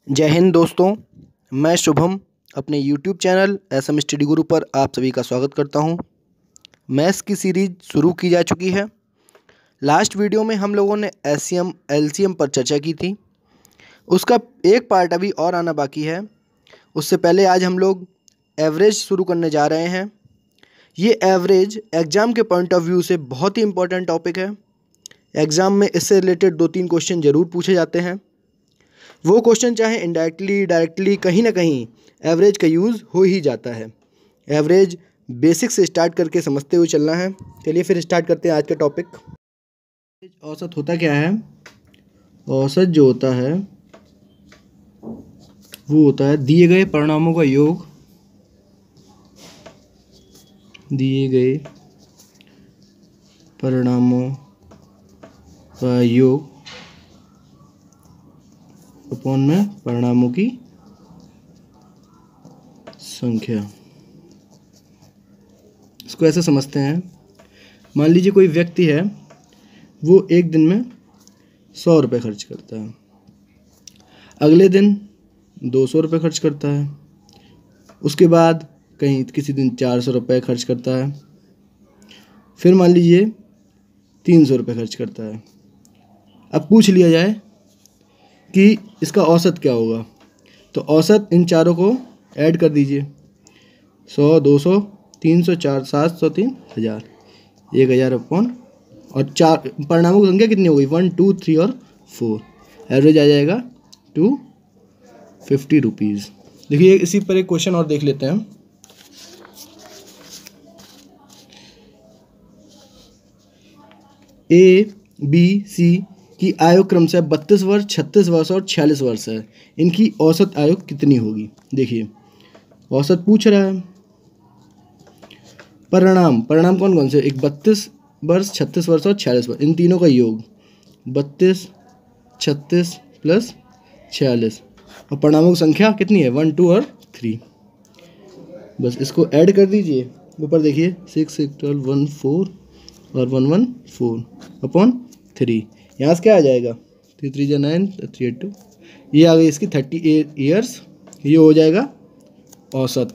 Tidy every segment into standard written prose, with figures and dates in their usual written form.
जय हिंद दोस्तों। मैं शुभम अपने YouTube चैनल SM स्टडी गुरु पर आप सभी का स्वागत करता हूं। मैथ्स की सीरीज शुरू की जा चुकी है। लास्ट वीडियो में हम लोगों ने SCM LCM पर चर्चा की थी। उसका एक पार्ट अभी और आना बाकी है। उससे पहले आज हम लोग एवरेज शुरू करने जा रहे हैं। ये एवरेज एग्ज़ाम के पॉइंट ऑफ व्यू से बहुत ही इम्पोर्टेंट टॉपिक है। एग्ज़ाम में इससे रिलेटेड 2-3 क्वेश्चन ज़रूर पूछे जाते हैं। वो क्वेश्चन चाहे इनडायरेक्टली डायरेक्टली कहीं ना कहीं एवरेज का यूज़ हो ही जाता है। एवरेज बेसिक से स्टार्ट करके समझते हुए चलना है। चलिए फिर स्टार्ट करते हैं आज का टॉपिक। औसत होता क्या है? औसत जो होता है वो होता है दिए गए परिणामों का योग, दिए गए परिणामों का योग अपॉन में परिणामों की संख्या। इसको ऐसे समझते हैं, मान लीजिए कोई व्यक्ति है, वो एक दिन में 100 रुपये खर्च करता है, अगले दिन 200 रुपये खर्च करता है, उसके बाद कहीं किसी दिन 400 रुपये खर्च करता है, फिर मान लीजिए 300 रुपये खर्च करता है। अब पूछ लिया जाए कि इसका औसत क्या होगा, तो औसत इन चारों को ऐड कर दीजिए। 100, 200, 300, 400, 700, 3, 1000, 1000 अपॉन और चार परिणामों की संख्या कितनी होगी? 1, 2, 3 और 4। एवरेज आ जाएगा 250 रुपीज़। देखिए इसी पर एक क्वेश्चन और देख लेते हैं। A, B, C की आयु क्रम से 32 वर्ष, 36 वर्ष और 46 वर्ष है। इनकी औसत आयु कितनी होगी? देखिए औसत पूछ रहा है। परिणाम कौन कौन से? एक 32 वर्ष, 36 वर्ष और 46 वर्ष, इन तीनों का योग 32, 36 प्लस 46 और परिणामों की संख्या कितनी है? 1, 2 और 3। बस इसको ऐड कर दीजिए। ऊपर देखिए 6, 6, 12, 1, 4 और 1, 1, 4 अपॉन 3। यहाँ से क्या आ जाएगा? 3, 3 जा 9, 3, 8, 2। ये आ गई इसकी 38 ईयर्स। ये हो जाएगा औसत।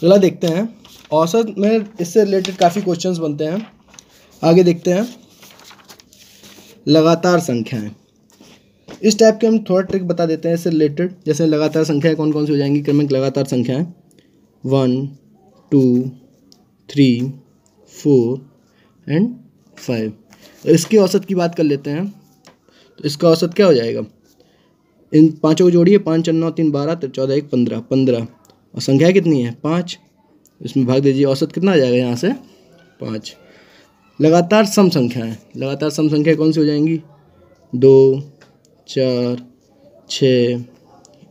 अगला देखते हैं। औसत में इससे रिलेटेड काफ़ी क्वेश्चंस बनते हैं। आगे देखते हैं लगातार संख्याएं। इस टाइप के हम थोड़ा ट्रिक बता देते हैं इससे रिलेटेड। जैसे लगातार संख्याएं कौन कौन सी हो जाएंगी? क्रमिक लगातार संख्याएं 1, 2, 3, 4 एंड 5। इसकी औसत की बात कर लेते हैं, तो इसका औसत क्या हो जाएगा? इन पाँचों को जोड़िए, 5, 9, 3, 12, 14, 1, 15, 15 और संख्या कितनी है? 5। इसमें भाग दीजिए, औसत कितना आ जाएगा यहाँ से? 5। लगातार सम संख्याएं। लगातार सम संख्या कौन सी हो जाएंगी? 2, 4, 6,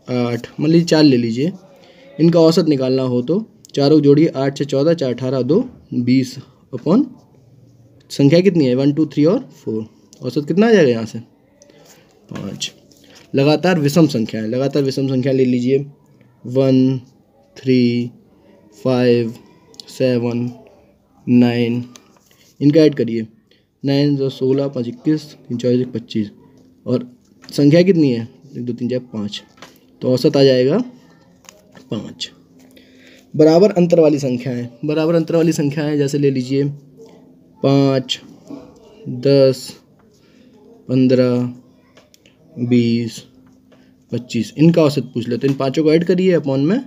8, मान लीजिए 4 ले लीजिए। इनका औसत निकालना हो तो चारों को जोड़िए, 8 से 14, 4, 18, 2, 20 अपॉन संख्या कितनी है? 1, 2, 3 और 4। औसत कितना आ जाएगा यहाँ से? 5। लगातार विषम संख्याएं। लगातार विषम संख्या ले लीजिए, 1, 3, 5, 7, 9। इनका ऐड करिए, 9, 2, 16, 5, 21, 3, 24, 25 और संख्या कितनी है? 1, 2, 3, 4, 5। तो औसत आ जाएगा 5। बराबर अंतर वाली संख्याएं। बराबर अंतर वाली संख्याएं जैसे ले लीजिए 5, 10, 15, 20, 25। इनका औसत पूछ लेते हैं। इन पाँचों को ऐड करिए अपॉन में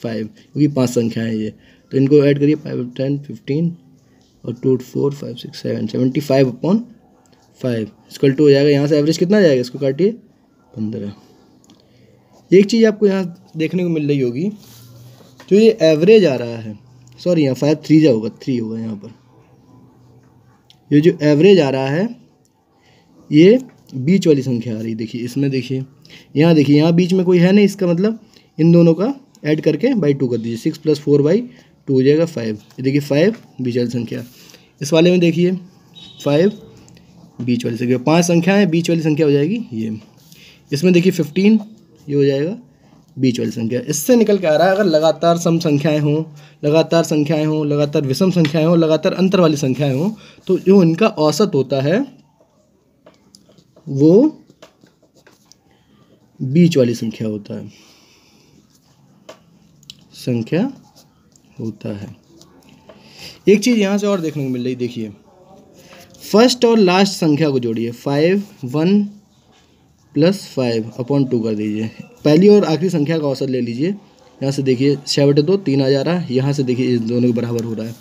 5, क्योंकि 5 संख्याएं ये, तो इनको ऐड करिए 5, 10, 15 और 2, 4, 5, 6, 7, 75 अपॉन 5 इक्वल टू हो जाएगा। यहाँ से एवरेज कितना आ जाएगा? इसको काटिए 15। एक चीज़ आपको यहाँ देखने को मिल रही होगी, जो ये एवरेज आ रहा है, सॉरी यहाँ 5, 3 जा होगा, 3 होगा यहाँ पर। ये जो एवरेज आ रहा है ये बीच वाली संख्या आ रही है। देखिए इसमें, देखिए यहाँ, देखिए यहाँ बीच में कोई है नहीं, इसका मतलब इन दोनों का ऐड करके बाई 2 कर दीजिए। 6 + 4/2 हो जाएगा 5। ये देखिए 5 बीच वाली संख्या। इस वाले में देखिए 5 बीच वाली संख्या। 5 संख्या है, बीच वाली संख्या हो जाएगी ये। इसमें देखिए 15, ये हो जाएगा बीच वाली संख्या। इससे निकल के आ रहा है, अगर लगातार सम संख्याएं हों, लगातार संख्याएं हों, लगातार विषम संख्याएं हों, लगातार अंतर वाली संख्याएं हों, तो जो इनका औसत होता है वो बीच वाली संख्या होता है, एक चीज़ यहाँ से और देखने को मिल रही, देखिए फर्स्ट और लास्ट संख्या को जोड़िए, 5 1 + 5/2 कर दीजिए। पहली और आखिरी संख्या का औसत ले लीजिए। यहाँ से देखिए 6/2 3 आ जा रहा है, यहाँ से देखिए इस दोनों के बराबर हो रहा है।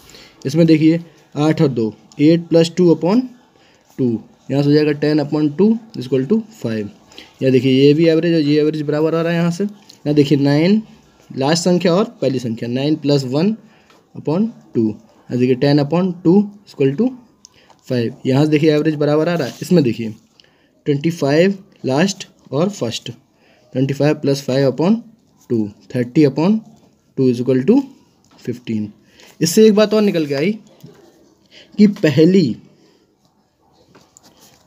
इसमें देखिए 8 और 2 8 + 2/2, यहाँ से हो जाएगा 10/2 = 5। यहाँ देखिए ये भी एवरेज और ये एवरेज बराबर आ रहा है यहाँ से। यहाँ देखिए 9 लास्ट संख्या और पहली संख्या, 9 + 1/2, यहाँ देखिए 10/2 = 5। यहाँ से देखिए एवरेज बराबर आ रहा है। इसमें देखिए 25 लास्ट और फर्स्ट, 25 + 5/2 30/2 = 15। इससे एक बात और निकल के आई कि पहली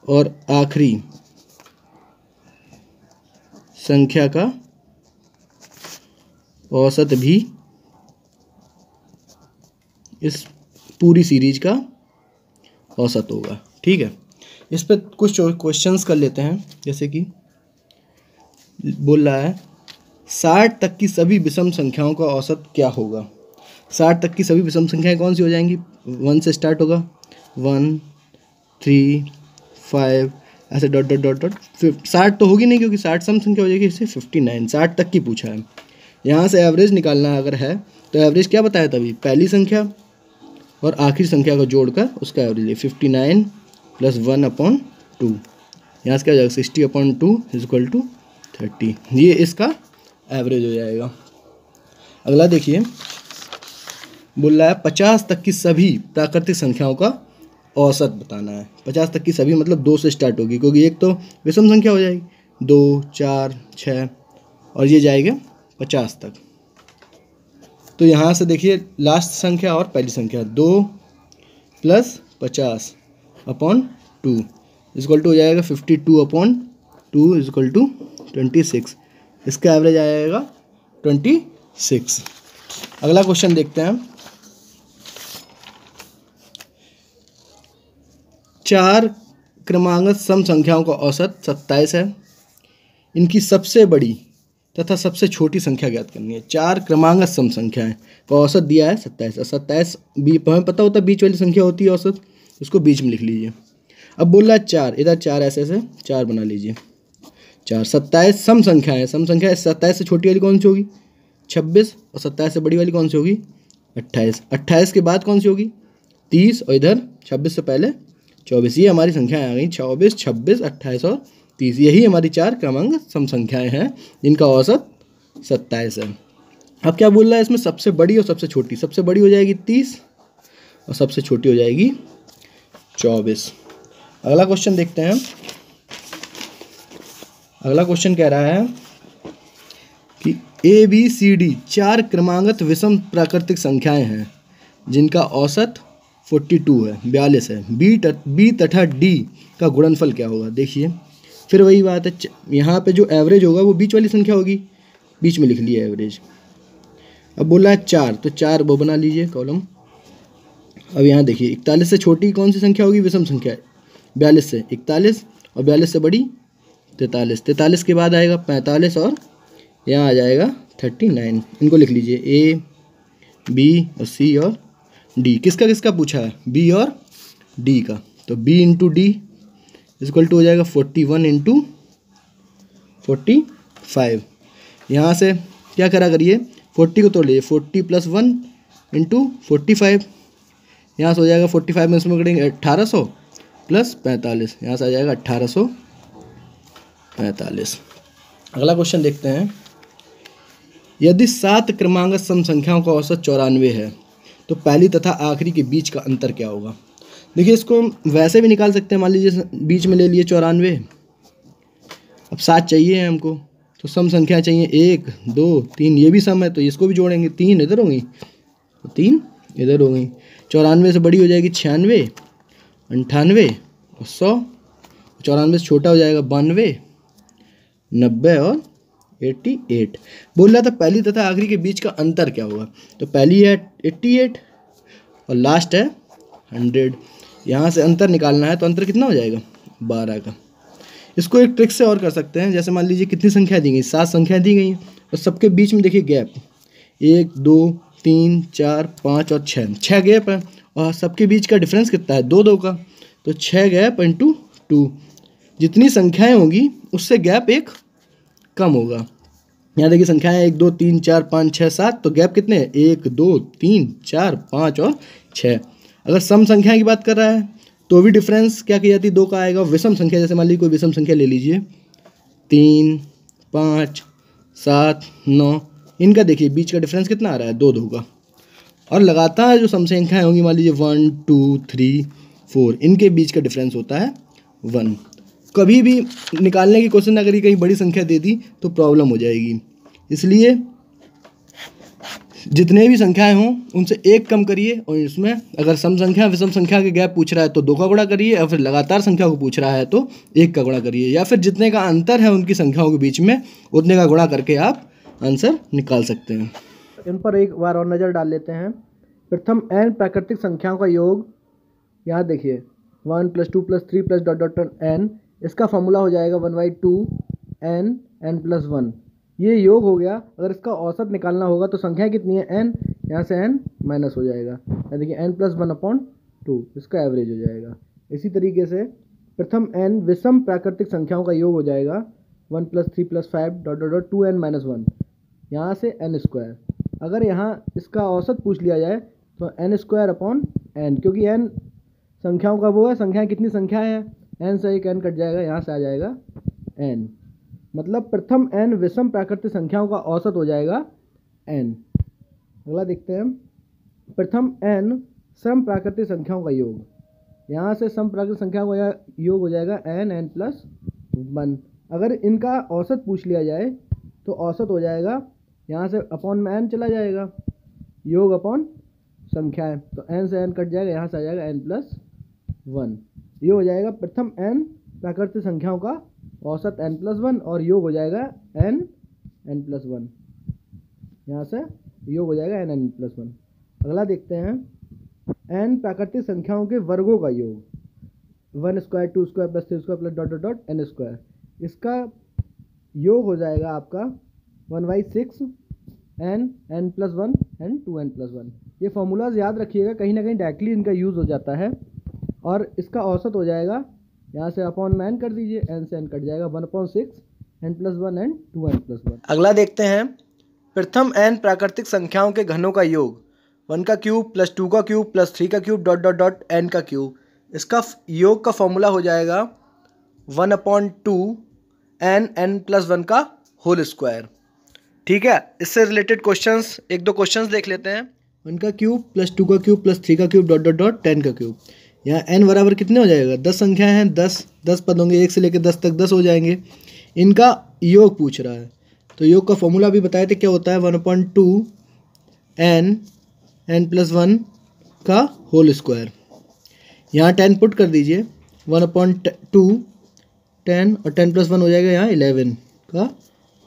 और आखिरी संख्या का औसत भी इस पूरी सीरीज का औसत होगा। ठीक है, इस पर कुछ क्वेश्चंस कर लेते हैं। जैसे कि बोल रहा है 60 तक की सभी विषम संख्याओं का औसत क्या होगा। 60 तक की सभी विषम संख्याएं कौन सी हो जाएंगी, 1 से स्टार्ट होगा, 1 3 5 ऐसे डॉट डॉट डॉट डॉट। 60 तो होगी नहीं क्योंकि 60 सम संख्या हो जाएगी, इससे 59। 60 तक की पूछा है। यहाँ से एवरेज निकालना अगर है तो एवरेज क्या बताया तभी, पहली संख्या और आखिरी संख्या को जोड़कर उसका एवरेज है 59 + 1/2। यहाँ से क्या हो जाएगा 60/2 = 30। ये इसका एवरेज हो जाएगा। अगला देखिए, बोल रहा है 50 तक की सभी प्राकृतिक संख्याओं का औसत बताना है। 50 तक की सभी मतलब 2 से स्टार्ट होगी, क्योंकि एक तो विषम संख्या हो जाएगी, 2 4 6 और ये जाएगा 50 तक। तो यहाँ से देखिए लास्ट संख्या और पहली संख्या, 2 + 50/2 = हो जाएगा 52/2 = 26। इसका एवरेज आएगा 26। अगला क्वेश्चन देखते हैं। 4 क्रमांगत सम संख्याओं का औसत 27 है। इनकी सबसे बड़ी तथा सबसे छोटी संख्या ज्ञात करनी है। 4 क्रमांगत सम संख्याएं का औसत दिया है 27। 27 हमें पता होता है बीच वाली संख्या होती है औसत, उसको बीच में लिख लीजिए। अब बोल रहा है 4, इधर 4 ऐसे 4 बना लीजिए। 4 27 सम संख्या है। सम संख्या 27 से छोटी वाली कौन सी होगी, 26, और 27 से बड़ी वाली कौन सी होगी, 28। 28 के बाद कौन सी होगी, 30, और इधर 26 से पहले 24। ये हमारी संख्याएं आ गई 24, 26, 28 और 30। यही हमारी 4 क्रमांक सम संख्याएं हैं जिनका औसत 27 है। अब क्या बोल रहा है इसमें, सबसे बड़ी और सबसे छोटी। सबसे बड़ी हो जाएगी 30 और सबसे छोटी हो जाएगी 24। अगला क्वेश्चन देखते हैं। अगला क्वेश्चन कह रहा है कि ABCD 4 क्रमांगत विषम प्राकृतिक संख्याएं हैं जिनका औसत 42 है, 42 है। B तथा D का गुणनफल क्या होगा। देखिए फिर वही बात है, यहाँ पे जो एवरेज होगा वो बीच वाली संख्या होगी, बीच में लिख लिया एवरेज। अब बोला है 4, तो 4 वो बना लीजिए कॉलम। अब यहाँ देखिए 41 से छोटी कौन सी संख्या होगी, विषम संख्या, 42 से 41, और 42 से बड़ी 43। 43 के बाद आएगा 45 और यहाँ आ जाएगा 39। इनको लिख लीजिए A, B और C और D। किसका किसका पूछा है, B और D का। तो B × D = हो जाएगा 41 × 45। यहाँ से क्या करा करिए, 40 को तोड़ लीजिए, 40 + 1 × 45। यहाँ से हो जाएगा 45 में इसमें करेंगे 1800 + 45, यहाँ से आ जाएगा 1845। अगला क्वेश्चन देखते हैं। यदि 7 क्रमांगत सम संख्याओं का औसत 94 है तो पहली तथा आखिरी के बीच का अंतर क्या होगा। देखिए इसको हम वैसे भी निकाल सकते हैं, मान लीजिए बीच में ले लिए 94। अब 7 चाहिए हमको, तो सम संख्या चाहिए 1 2 3, ये भी सम है तो इसको भी जोड़ेंगे। 3 इधर होंगी, 3 इधर हो गई। 94 से बड़ी हो जाएगी 96, 98 और 100। 94 से छोटा हो जाएगा 92, 90 और 88। बोल रहा था पहली तथा आखिरी के बीच का अंतर क्या होगा। तो पहली है 88 और लास्ट है 100। यहाँ से अंतर निकालना है तो अंतर कितना हो जाएगा, 12 का। इसको एक ट्रिक से और कर सकते हैं। जैसे मान लीजिए कितनी संख्या दी गई, 7 संख्या दी गई और सबके बीच में देखिए गैप 1 2 3 4 5 और 6 गैप है और सबके बीच का डिफरेंस कितना है, 2 2 का। तो 6 गैप इंटू 2, जितनी संख्याएं होंगी उससे गैप एक कम होगा। यहाँ देखिए संख्याएं 1 2 3 4 5 6 7, तो गैप कितने हैं 1 2 3 4 5 और 6। अगर सम संख्या की बात कर रहा है तो भी डिफरेंस क्या की जाती है, 2 का आएगा। विषम संख्या जैसे मान लीजिए कोई विषम संख्या ले लीजिए 3 5 7 9, इनका देखिए बीच का डिफरेंस कितना आ रहा है, 2 2 का। और लगातार जो सम संख्याएं होंगी मान लीजिए 1 2 3 4, इनके बीच का डिफरेंस होता है 1। कभी भी निकालने की कोशिश ना करिए, कहीं बड़ी संख्या दे दी तो प्रॉब्लम हो जाएगी। इसलिए जितने भी संख्याएं हों उनसे एक कम करिए और इसमें अगर सम संख्या विषम संख्या के गैप पूछ रहा है तो 2 का गुणा करिए, या फिर लगातार संख्या को पूछ रहा है तो 1 का गुणा करिए, या फिर जितने का अंतर है उनकी संख्याओं के बीच में उतने का गुणा करके आप आंसर निकाल सकते हैं। इन पर एक बार और नज़र डाल लेते हैं। प्रथम n प्राकृतिक संख्याओं का योग, यहाँ देखिए 1 + 2 + 3 + डॉट डॉट n, इसका फॉर्मूला हो जाएगा 1/2 n n + 1। ये योग हो गया। अगर इसका औसत निकालना होगा तो संख्या कितनी है n, यहाँ से n माइनस हो जाएगा, यहाँ देखिए n + 1/2, इसका एवरेज हो जाएगा। इसी तरीके से प्रथम n विषम प्राकृतिक संख्याओं का योग हो जाएगा 1 + 3 + 5 डॉट डॉट डॉट 2n - 1, यहाँ से n²। अगर यहाँ इसका औसत पूछ लिया जाए तो n²/n, क्योंकि n संख्याओं का वो है, संख्याएं कितनी संख्याएं हैं, n से एक n कट जाएगा, यहाँ से आ जाएगा n। मतलब प्रथम n विषम प्राकृतिक संख्याओं का औसत हो जाएगा n। अगला देखते हैं, प्रथम n सम प्राकृतिक संख्याओं का योग, यहाँ से सम प्राकृतिक संख्याओं का योग हो जाएगा n n + 1। अगर इनका औसत पूछ लिया जाए तो औसत हो जाएगा, यहाँ से अपॉन में n चला जाएगा, योग अपॉन संख्या है तो n से n कट जाएगा, यहाँ से आ जाएगा n + 1। ये हो जाएगा प्रथम n प्राकृतिक संख्याओं का औसत n + 1 और योग हो जाएगा n n + 1, यहाँ से योग हो जाएगा n n + 1। अगला देखते हैं, n प्राकृतिक संख्याओं के वर्गों का योग, 1² 2² + 3² + डॉट डॉट डॉट n², इसका योग हो जाएगा आपका 1/6 n n + 1 n 2n + 1। ये फॉर्मूलाज याद रखिएगा, कहीं ना कहीं डायरेक्टली इनका यूज़ हो जाता है। और इसका औसत हो जाएगा, यहाँ से अपॉन में n कर दीजिए, n से n कट जाएगा, 1/6 n + 1 n 2n + 1। अगला देखते हैं, प्रथम n प्राकृतिक संख्याओं के घनों का योग, 1 का क्यूब + 2 का क्यूब + 3 का cube dot dot dot n का क्यूब, इसका योग का फॉर्मूला हो जाएगा 1/2 n n + 1 का होल स्क्वायर। ठीक है, इससे रिलेटेड क्वेश्चंस एक दो क्वेश्चंस देख लेते हैं। 1 का क्यूब + 2 का क्यूब + 3 का क्यूब डॉट डॉट डॉट 10 का क्यूब। यहाँ n बराबर कितने हो जाएगा, 10 संख्याएं हैं, 10 पद होंगे, 1 से लेकर 10 तक 10 हो जाएंगे। इनका योग पूछ रहा है तो योग का फॉर्मूला भी बताए थे, क्या होता है 1/2 n n + 1 का होल स्क्वायर। यहाँ 10 पुट कर दीजिए, 1/2 10 और 10 + 1 हो जाएगा यहाँ 11 का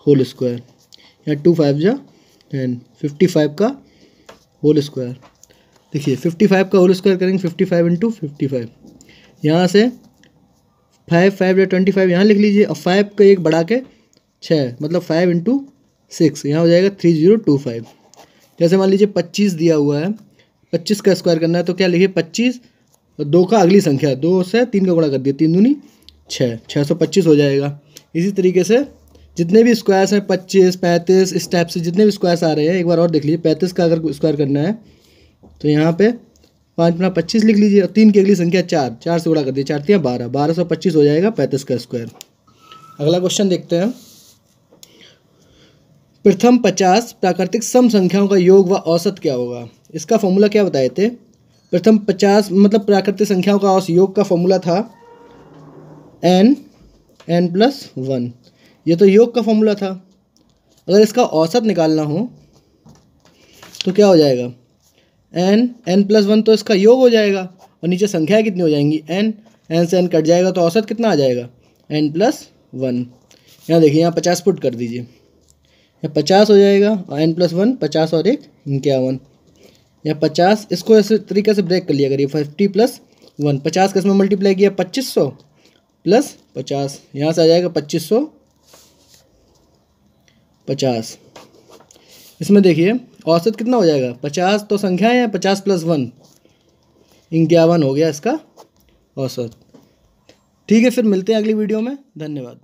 होल स्क्वायर। यहाँ 2 5 जा 10, 55 का होल स्क्वायर। देखिए 55 का होल स्क्वायर करेंगे, 55 × 55, यहाँ से 5 5 या 25 यहाँ लिख लीजिए और 5 का एक बढ़ा के 6, मतलब 5 × 6, यहाँ हो जाएगा 3025। जैसे मान लीजिए 25 दिया हुआ है, 25 का स्क्वायर करना है तो क्या लिखिए 25 और 2 का अगली संख्या, 2 से 3 का गुणा कर दिया, 3 दूनी 6, 625 हो जाएगा। इसी तरीके से जितने भी स्क्वायर्स हैं 25 35 इस टाइप से जितने भी स्क्वायर्स आ रहे हैं, एक बार और देख लीजिए 35 का अगर स्क्वायर करना है तो यहाँ पे 5 × 25 लिख लीजिए और 3 की अगली संख्या 4, 4 से गुणा कर दिए, 4 × 3 = 12, 1225 हो जाएगा 35 का स्क्वायर। अगला क्वेश्चन देखते हैं, प्रथम 50 प्राकृतिक सम संख्याओं का योग व औसत क्या होगा। इसका फॉर्मूला क्या बताए थे, प्रथम 50 मतलब प्राकृतिक संख्याओं का योग का फॉर्मूला था n n + 1, ये तो योग का फॉर्मूला था। अगर इसका औसत निकालना हो तो क्या हो जाएगा, n n + 1 तो इसका योग हो जाएगा और नीचे संख्याएं कितनी हो जाएंगी n, n से n कट जाएगा तो औसत कितना आ जाएगा n + 1। यहाँ देखिए यहाँ 50 पुट कर दीजिए, यहाँ 50 हो जाएगा और n + 1 50 और 1 51, यहाँ 50, इसको इस तरीके से ब्रेक कर लिया करिए, 50 + 1, 50 का इसमें मल्टीप्लाई किया 2500 प्लस 50, यहाँ से आ जाएगा 2550। इसमें देखिए औसत कितना हो जाएगा, 50 तो संख्या है, 50 + 1 51 हो गया इसका औसत। ठीक है, फिर मिलते हैं अगली वीडियो में। धन्यवाद।